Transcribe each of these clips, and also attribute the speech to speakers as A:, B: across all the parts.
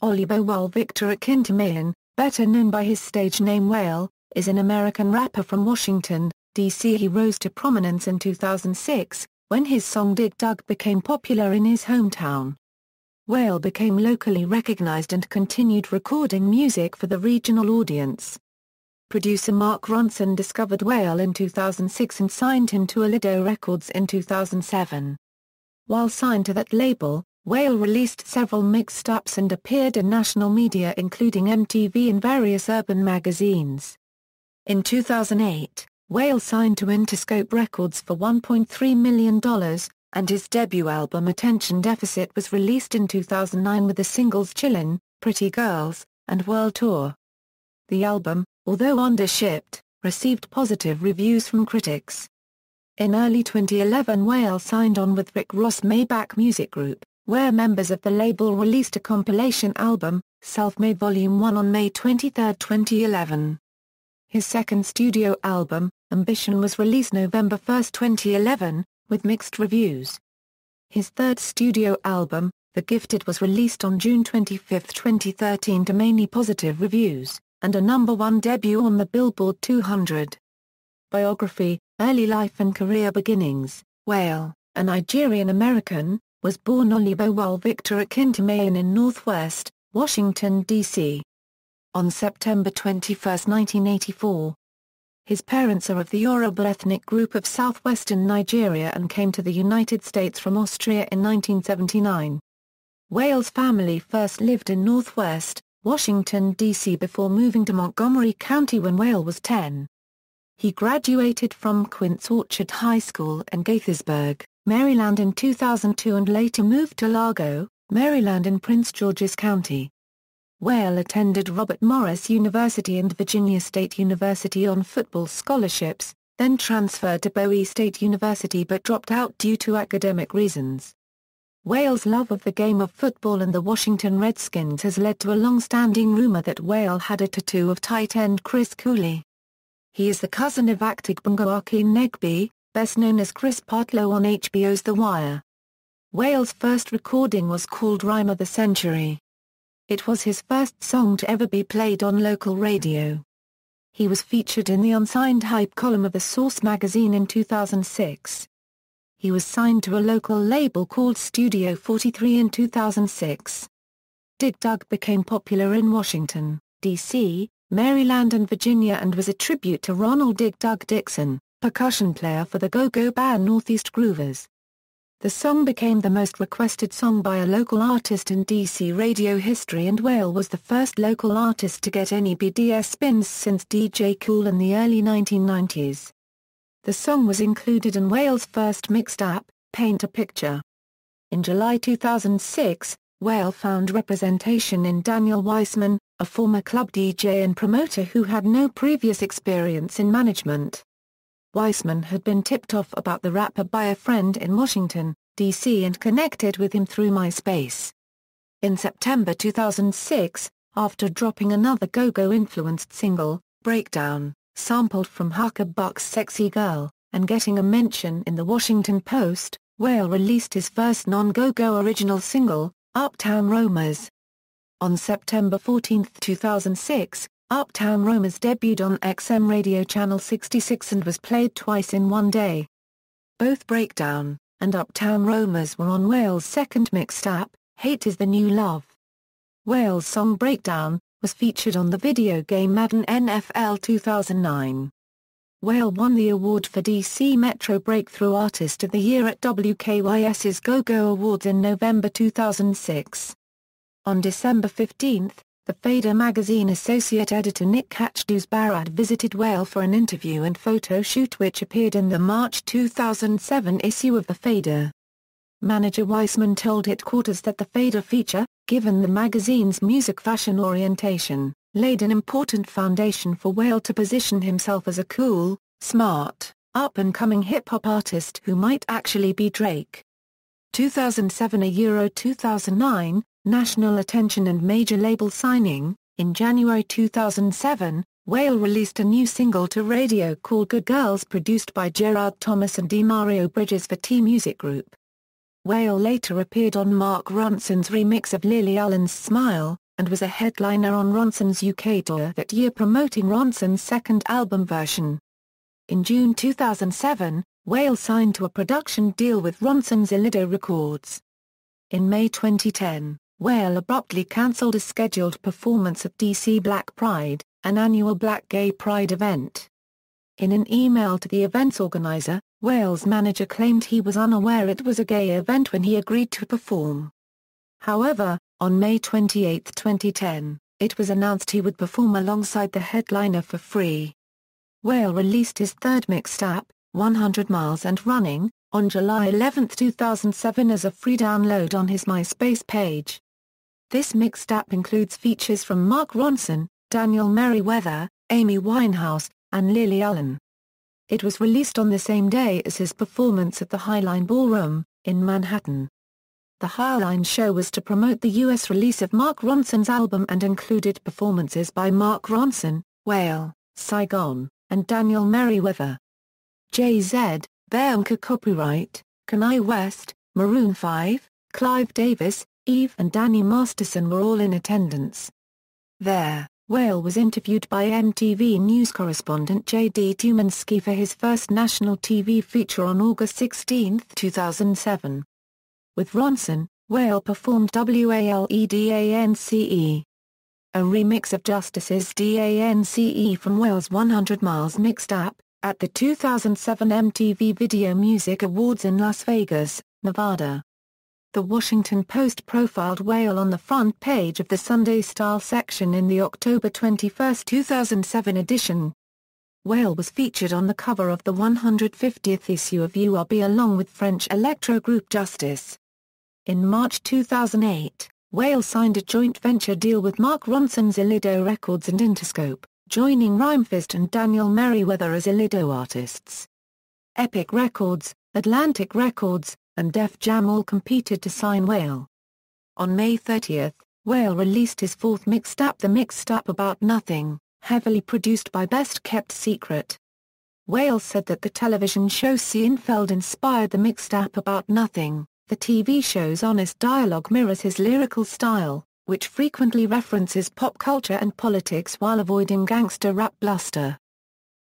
A: Olubowale Victor Akintimehin, better known by his stage name Wale, is an American rapper from Washington, D.C. He rose to prominence in 2006, when his song Dig Dug became popular in his hometown. Wale became locally recognized and continued recording music for the regional audience. Producer Mark Ronson discovered Wale in 2006 and signed him to Allido Records in 2007. While signed to that label, Wale released several mixtapes and appeared in national media including MTV and various urban magazines. In 2008, Wale signed to Interscope Records for $1.3 million, and his debut album Attention Deficit was released in 2009 with the singles Chillin, Pretty Girls, and World Tour. The album, although undershipped, received positive reviews from critics. In early 2011 Wale signed on with Rick Ross' Maybach music group, where members of the label released a compilation album, Self-Made Volume 1 on May 23, 2011. His second studio album, Ambition was released November 1, 2011, with mixed reviews. His third studio album, The Gifted was released on June 25, 2013 to mainly positive reviews, and a #1 debut on the Billboard 200. Biography, Early Life and Career Beginnings. Wale, a Nigerian-American, was born Olubowale Victor Akintimehin in Northwest, Washington, D.C. on September 21, 1984. His parents are of the Yoruba ethnic group of southwestern Nigeria and came to the United States from Austria in 1979. Wale's family first lived in Northwest, Washington, D.C. before moving to Montgomery County when Wale was 10. He graduated from Quince Orchard High School in Gaithersburg, Maryland in 2002 and later moved to Largo, Maryland in Prince George's County. Wale attended Robert Morris University and Virginia State University on football scholarships, then transferred to Bowie State University but dropped out due to academic reasons. Wale's love of the game of football and the Washington Redskins has led to a long-standing rumor that Wale had a tattoo of tight end Chris Cooley. He is the cousin of actor Gbungo Akinegbe, best known as Chris Partlow on HBO's The Wire. Wale's first recording was called Rhyme of the Century. It was his first song to ever be played on local radio. He was featured in the unsigned hype column of The Source magazine in 2006. He was signed to a local label called Studio 43 in 2006. Dig Dug became popular in Washington, D.C., Maryland and Virginia and was a tribute to Ronald Dig Dug Dixon, percussion player for the go-go band Northeast Groovers. The song became the most requested song by a local artist in D.C. radio history and Wale was the first local artist to get any BDS spins since DJ Kool in the early 1990s. The song was included in Wale's first mixtape, Paint a Picture. In July 2006, Wale found representation in Daniel Weissman, a former club DJ and promoter who had no previous experience in management. Weissman had been tipped off about the rapper by a friend in Washington, D.C. and connected with him through MySpace. In September 2006, after dropping another go-go-influenced single, Breakdown, sampled from Huckabuck's Sexy Girl, and getting a mention in the Washington Post, Wale released his first non-go-go original single, Uptown Roamers. On September 14, 2006, Uptown Roamers debuted on XM Radio Channel 66 and was played twice in one day. Both Breakdown and Uptown Roamers were on Wale's second mixtape, Hate is the New Love. Wale's song Breakdown was featured on the video game Madden NFL 2009. Wale won the award for DC Metro Breakthrough Artist of the Year at WKYS's Go-Go Awards in November 2006. On December 15, the Fader magazine associate editor Nick Kachdouz-Barad visited Wale for an interview and photo shoot which appeared in the March 2007 issue of the Fader. Manager Weissman told Headquarters that the Fader feature, given the magazine's music-fashion orientation, laid an important foundation for Wale to position himself as a cool, smart, up-and-coming hip-hop artist who might actually be Drake. 2007 Euro 2009, national attention and major label signing. In January 2007, Wale released a new single to radio called Good Girls produced by Gerard Thomas and DeMario Bridges for T Music Group. Wale later appeared on Mark Ronson's remix of Lily Allen's Smile, and was a headliner on Ronson's UK tour that year promoting Ronson's second album version. In June 2007, Wale signed to a production deal with Ronson's Allido Records. In May 2010, Wale abruptly cancelled a scheduled performance at DC Black Pride, an annual Black Gay Pride event. In an email to the event's organizer, Wale's manager claimed he was unaware it was a gay event when he agreed to perform. However, on May 28, 2010, it was announced he would perform alongside the headliner for free. Wale released his third mixtape, 100 Miles and Running, on July 11, 2007 as a free download on his MySpace page. This mixtape includes features from Mark Ronson, Daniel Merriweather, Amy Winehouse, and Lily Allen. It was released on the same day as his performance at the Highline Ballroom, in Manhattan. The Highline show was to promote the U.S. release of Mark Ronson's album and included performances by Mark Ronson, Wale, Saigon, and Daniel Merriweather. Jay-Z, Beyoncé Copyright, Kanye West, Maroon 5, Clive Davis, Eve and Danny Masterson were all in attendance. There, Wale was interviewed by MTV News correspondent J.D. Tumanski for his first national TV feature on August 16, 2007. With Ronson, Wale performed ʻwɔleɪ, a remix of Justice's DANCE from Wale's 100 Miles mixtape, at the 2007 MTV Video Music Awards in Las Vegas, Nevada. The Washington Post profiled Wale on the front page of the Sunday Style section in the October 21, 2007 edition. Wale was featured on the cover of the 150th issue of URB along with French electro group Justice. In March 2008, Wale signed a joint venture deal with Mark Ronson's Allido Records and Interscope, joining Rhymefist and Daniel Merriweather as Allido artists. Epic Records, Atlantic Records, and Def Jam all competed to sign Wale. On May 30, Wale released his fourth mixtape, The Mixtape About Nothing, heavily produced by Best Kept Secret. Wale said that the television show Seinfeld inspired the mixtape About Nothing. The TV show's honest dialogue mirrors his lyrical style, which frequently references pop culture and politics while avoiding gangster rap bluster.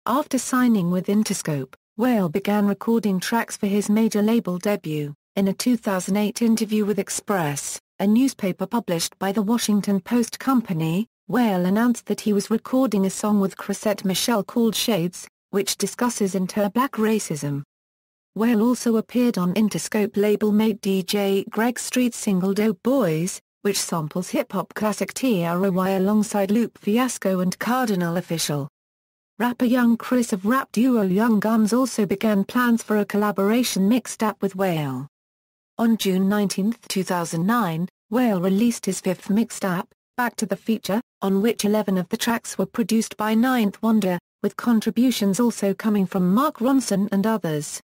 A: After signing with Interscope, Wale began recording tracks for his major label debut. In a 2008 interview with Express, a newspaper published by the Washington Post Company, Wale announced that he was recording a song with Chrisette Michele called Shades, which discusses inter-black racism. Wale also appeared on Interscope label-mate DJ Greg Street's single Dope Boys, which samples hip-hop classic T.R.O.Y. alongside Lupe Fiasco and Cardinal Official. Rapper Young Chris of rap duo Young Guns also began plans for a collaboration mixtape with Wale. On June 19, 2009, Wale released his fifth mixtape, Back to the Future, on which 11 of the tracks were produced by Ninth Wonder, with contributions also coming from Mark Ronson and others.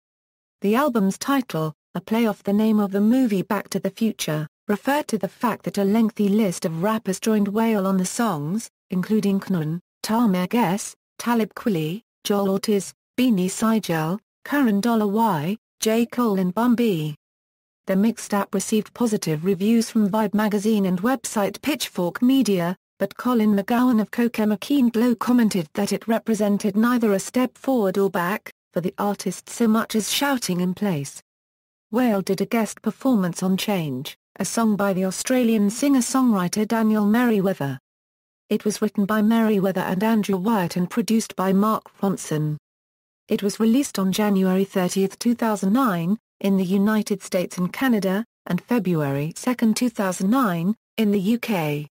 A: The album's title, a play off the name of the movie Back to the Future, referred to the fact that a lengthy list of rappers joined Wale on the songs, including Knun, Tamir Guess, Talib Kweli, Joel Ortiz, Beanie Sigel, Karen $Y, J. Cole and Bun B. The mixtape received positive reviews from Vibe magazine and website Pitchfork Media, but Colin McGowan of Coca-Cola Glow commented that it represented neither a step forward or back, for the artist so much as shouting in place. Wale did a guest performance on Change, a song by the Australian singer-songwriter Daniel Merriweather. It was written by Merriweather and Andrew Wyatt and produced by Mark Ronson. It was released on January 30, 2009, in the United States and Canada, and February 2, 2009, in the UK.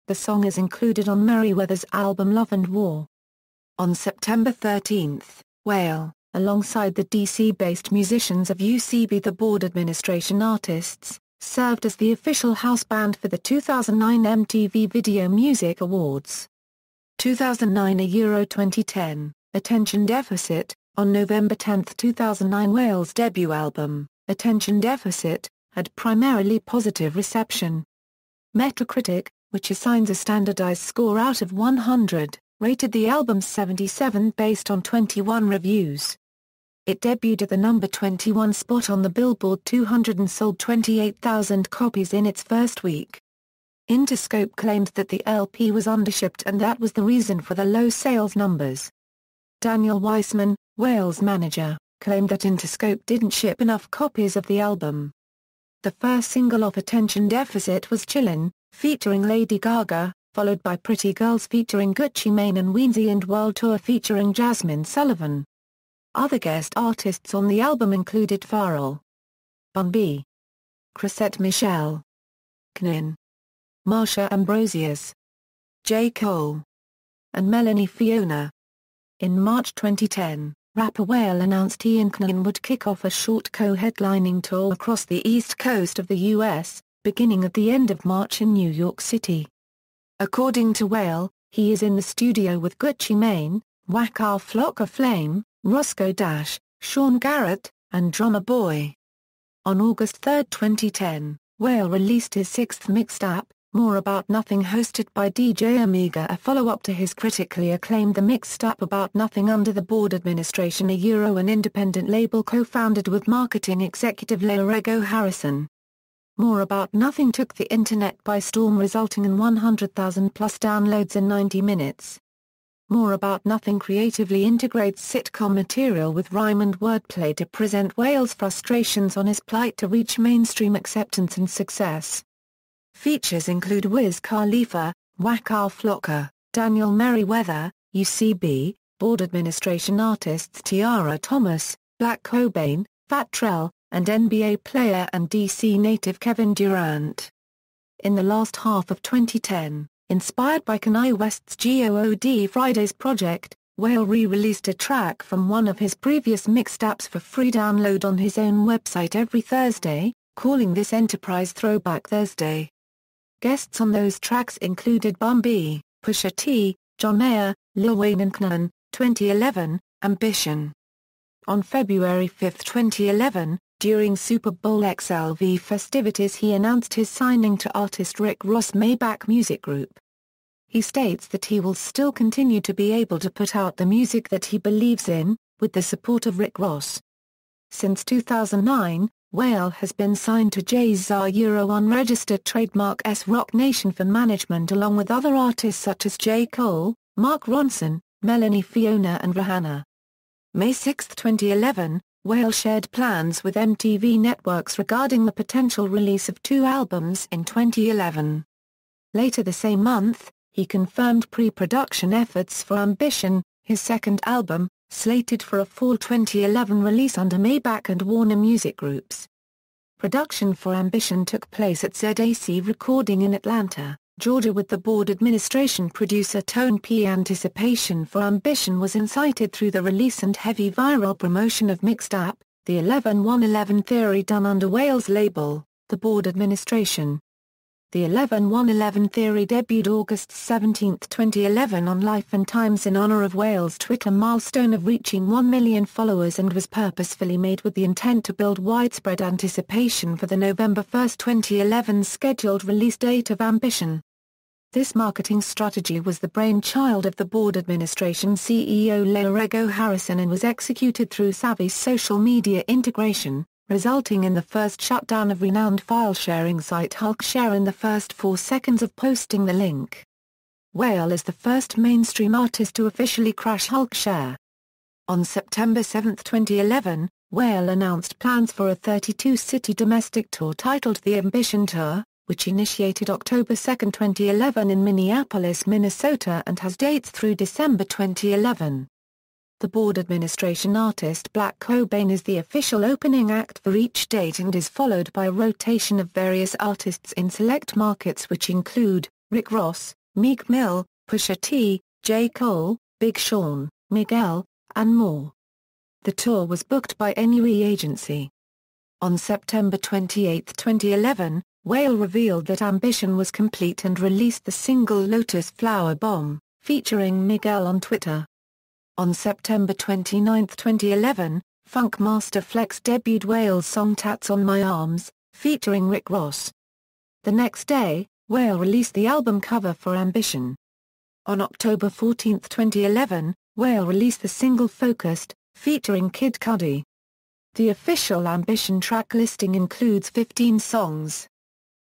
A: The song is included on Merriweather's album Love and War. On September 13, Wale, alongside the DC-based musicians of UCB the Board Administration Artists, served as the official house band for the 2009 MTV Video Music Awards. 2009–2010, Attention Deficit. On November 10, 2009, Wale's debut album, Attention Deficit, had primarily positive reception. Metacritic, which assigns a standardized score out of 100, rated the album 77 based on 21 reviews. It debuted at the number 21 spot on the Billboard 200 and sold 28,000 copies in its first week. Interscope claimed that the LP was undershipped and that was the reason for the low sales numbers. Daniel Weissman, Wale's manager, claimed that Interscope didn't ship enough copies of the album. The first single off Attention Deficit was Chillin, featuring Lady Gaga, followed by Pretty Girls featuring Gucci Mane and Weezy and World Tour featuring Jasmine Sullivan. Other guest artists on the album included Pharrell, Bun B, Chrisette Michele, Chillin, Marsha Ambrosius, J. Cole, and Melanie Fiona. In March 2010, rapper Wale announced he and Chillin would kick off a short co-headlining tour across the East Coast of the U.S., beginning at the end of March in New York City. According to Wale, he is in the studio with Gucci Mane, Waka Flocka Flame, Roscoe Dash, Sean Garrett, and Drummer Boy. On August 3, 2010, Wale released his sixth mixtape, More About Nothing, hosted by DJ Amiga, a follow-up to his critically acclaimed The Mixtape About Nothing under the Board Administration, an independent label co-founded with marketing executive Laurego Harrison. More About Nothing took the internet by storm, resulting in 100,000 plus downloads in 90 minutes. More About Nothing creatively integrates sitcom material with rhyme and wordplay to present Wale's frustrations on his plight to reach mainstream acceptance and success. Features include Wiz Khalifa, Waka Flocka, Daniel Merriweather, UCB, Board Administration artists Tiara Thomas, Black Cobain, Fat Trell, and NBA player and DC native Kevin Durant. In the last half of 2010, inspired by Kanye West's God Fridays project, Wale re-released a track from one of his previous mixtapes for free download on his own website every Thursday, calling this enterprise Throwback Thursday. Guests on those tracks included Bun B, Pusha T, John Mayer, Lil Wayne and Chillin. 2011, Ambition. On February 5, 2011, during Super Bowl XLV festivities, he announced his signing to artist Rick Ross' Maybach music group. He states that he will still continue to be able to put out the music that he believes in, with the support of Rick Ross. Since 2009, Wale has been signed to Jay's unregistered trademark Rock Nation for management, along with other artists such as J. Cole, Mark Ronson, Melanie Fiona and Rihanna. May 6, 2011, Wale shared plans with MTV Networks regarding the potential release of 2 albums in 2011. Later the same month, he confirmed pre-production efforts for Ambition, his second album, slated for a fall 2011 release under Maybach and Warner Music Groups. Production for Ambition took place at ZAC Recording in Atlanta, Georgia, with the Board Administration producer Tone P. Anticipation for Ambition was incited through the release and heavy viral promotion of Mixtape, the 11-1-11 Theory done under Wale's label, the Board Administration. The 11-1-11 Theory debuted August 17, 2011 on Life and Times in honor of Wale's Twitter milestone of reaching 1 million followers, and was purposefully made with the intent to build widespread anticipation for the November 1, 2011 scheduled release date of Ambition. This marketing strategy was the brainchild of the Board Administration CEO Laurego Harrison and was executed through savvy social media integration, resulting in the first shutdown of renowned file-sharing site Hulkshare in the first 4 seconds of posting the link. Wale is the first mainstream artist to officially crash Hulkshare. On September 7, 2011, Wale announced plans for a 32-city domestic tour titled The Ambition Tour, which initiated October 2, 2011 in Minneapolis, Minnesota and has dates through December 2011. The Board Administration artist Black Cobain is the official opening act for each date and is followed by a rotation of various artists in select markets, which include Rick Ross, Meek Mill, Pusha T, J. Cole, Big Sean, Miguel, and more. The tour was booked by NUE Agency. On September 28, 2011, Wale revealed that Ambition was complete and released the single Lotus Flower Bomb, featuring Miguel on Twitter. On September 29, 2011, Funk Master Flex debuted Wale's song Tats on My Arms, featuring Rick Ross. The next day, Wale released the album cover for Ambition. On October 14, 2011, Wale released the single Focused, featuring Kid Cudi. The official Ambition track listing includes 15 songs.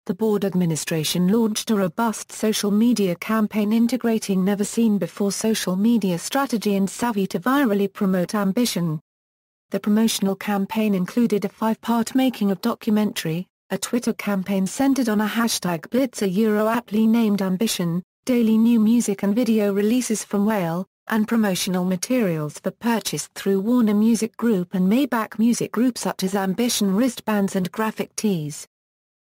A: the board administration launched a robust social media campaign integrating never-seen-before social media strategy and savvy to virally promote ambition. The promotional campaign included a 5-part making-of documentary, a Twitter campaign centered on a hashtag #blitz aptly named Ambition, daily new music and video releases from Wale, and promotional materials for purchase through Warner Music Group and Maybach Music Group such as Ambition wristbands and graphic tees.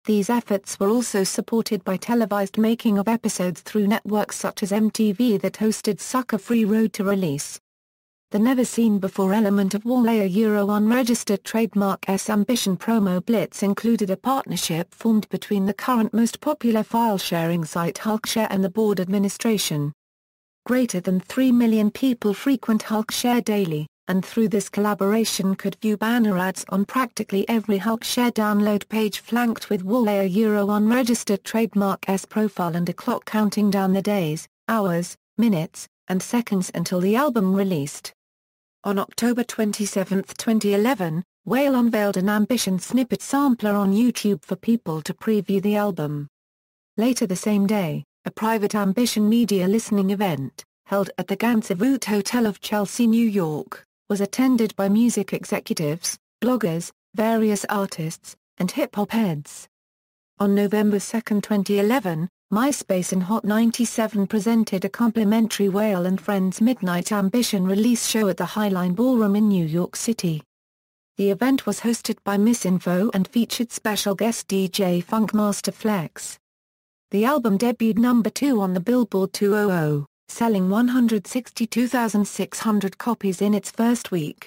A: These efforts were also supported by televised making-of episodes through networks such as MTV that hosted Sucker Free Road to Release. The never-seen-before element of ʻwɔːleɪ unregistered trademark's Ambition promo blitz included a partnership formed between the current most popular file-sharing site Hulkshare and the board administration. Greater than 3 million people frequent Hulkshare daily, and through this collaboration could view banner ads on practically every Hulkshare download page flanked with ʻwɔːleɪ unregistered trademark's profile and a clock counting down the days, hours, minutes, and seconds until the album released. On October 27, 2011, Wale unveiled an Ambition snippet sampler on YouTube for people to preview the album. Later the same day, a private Ambition media listening event, held at the Gansevoort Hotel of Chelsea, New York, was attended by music executives, bloggers, various artists, and hip-hop heads. On November 2, 2011, MySpace and Hot 97 presented a complimentary Wale and Friends Midnight Ambition release show at the Highline Ballroom in New York City. The event was hosted by Misinfo and featured special guest DJ Funkmaster Flex. The album debuted number 2 on the Billboard 200, selling 162,600 copies in its first week.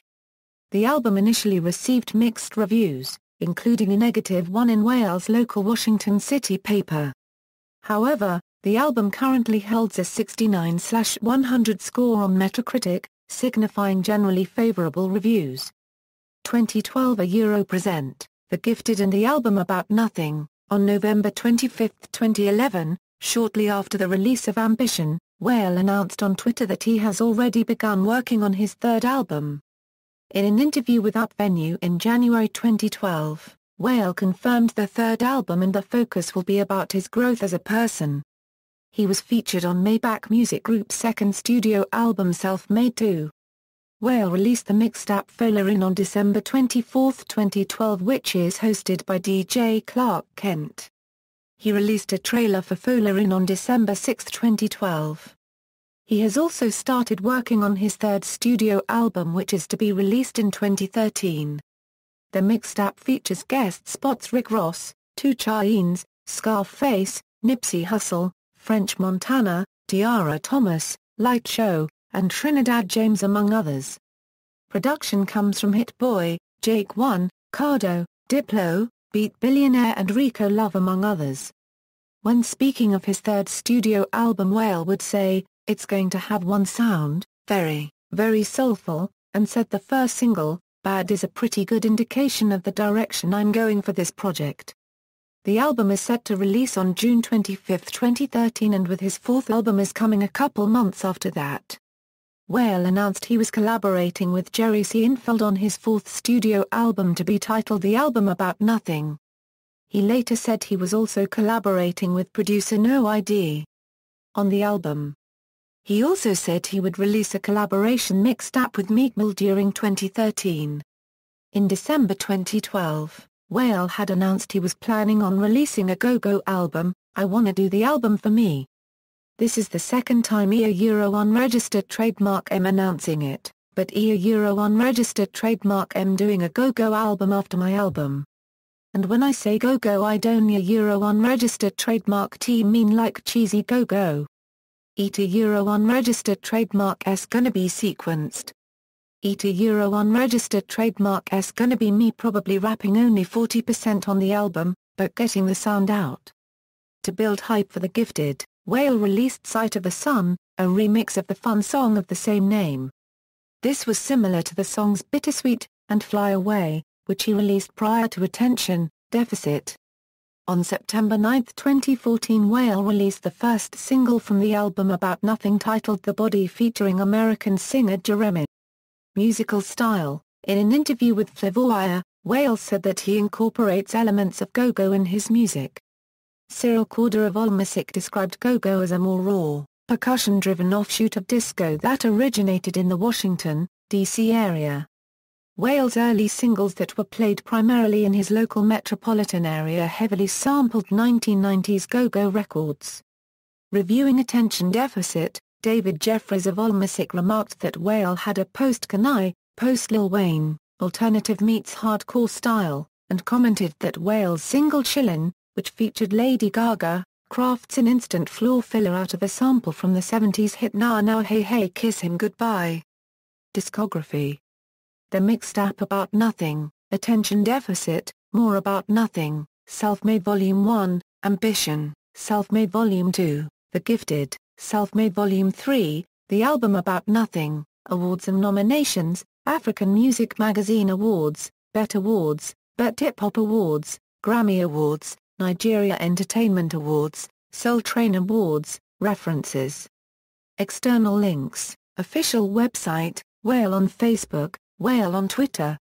A: The album initially received mixed reviews, including a negative one in Wale's local Washington City paper. However, the album currently holds a 69/100 score on Metacritic, signifying generally favorable reviews. 2012 A Euro present, The Gifted and the album About Nothing. On November 25, 2011, shortly after the release of Ambition, Wale announced on Twitter that he has already begun working on his third album. In an interview with Up Venue in January 2012, Wale confirmed the third album and the focus will be about his growth as a person. He was featured on Maybach Music Group's second studio album Self-Made 2. Wale released the mixtape ʻwɔːleɪ on December 24, 2012, which is hosted by DJ Clark Kent. He released a trailer for ʻwɔːleɪ on December 6, 2012. He has also started working on his third studio album which is to be released in 2013. The mixtape features guest spots Rick Ross, 2 Chainz, Scarface, Nipsey Hussle, French Montana, Tiara Thomas, Light Show, and Trinidad James among others. Production comes from Hit Boy, Jake One, Cardo, Diplo, Beat Billionaire and Rico Love among others. When speaking of his third studio album, Wale would say, "It's going to have one sound, very, very soulful," and said the first single, Bad, is a pretty good indication of the direction I'm going for this project. The album is set to release on June 25, 2013, and with his fourth album is coming a couple months after that. Wale announced he was collaborating with Jerry Seinfeld on his fourth studio album to be titled The Album About Nothing. He later said he was also collaborating with producer No ID on the album. He also said he would release a collaboration mixtape with Meek Mill during 2013. In December 2012, Wale had announced he was planning on releasing a go-go album, I Wanna Do the Album for Me. This is the second time ʻwɔːleɪ unregistered trademark M announcing it, but ʻwɔːleɪ unregistered trademark M doing a go-go album after my album. And when I say go-go I don't ʻwɔːleɪ unregistered trademark T mean like cheesy go-go. ʻwɔːleɪ unregistered trademark S gonna be sequenced. ʻwɔːleɪ unregistered trademark S gonna be me probably rapping only 40% on the album, but getting the sound out. To build hype for The Gifted, Wale released Sight of the Sun, a remix of the fun song of the same name. This was similar to the songs Bittersweet and Fly Away, which he released prior to Attention Deficit. On September 9, 2014, Wale released the first single from the album About Nothing titled The Body featuring American singer Jeremy. Musical style. In an interview with Flavour, Wale said that he incorporates elements of go-go in his music. Cyril Corder of AllMusic described go-go as a more raw, percussion-driven offshoot of disco that originated in the Washington, D.C. area. Wale's early singles that were played primarily in his local metropolitan area heavily sampled 1990s go-go records. Reviewing Attention Deficit, David Jeffries of AllMusic remarked that Wale had a post-Kanye, post-Lil Wayne, alternative meets hardcore style, and commented that Wale's single Chillin', which featured Lady Gaga, crafts an instant floor filler out of a sample from the 70s hit Now Now Hey Hey Kiss Him Goodbye. Discography. The Mixtape About Nothing, Attention Deficit, More About Nothing, Self-Made Volume 1, Ambition, Self-Made Volume 2, The Gifted, Self-Made Volume 3, The Album About Nothing, Awards and Nominations, African Music Magazine Awards, BET Awards, BET Hip Hop Awards, Grammy Awards, Nigeria Entertainment Awards, Soul Train Awards. References. External links, official website, Wale on Facebook, Wale on Twitter,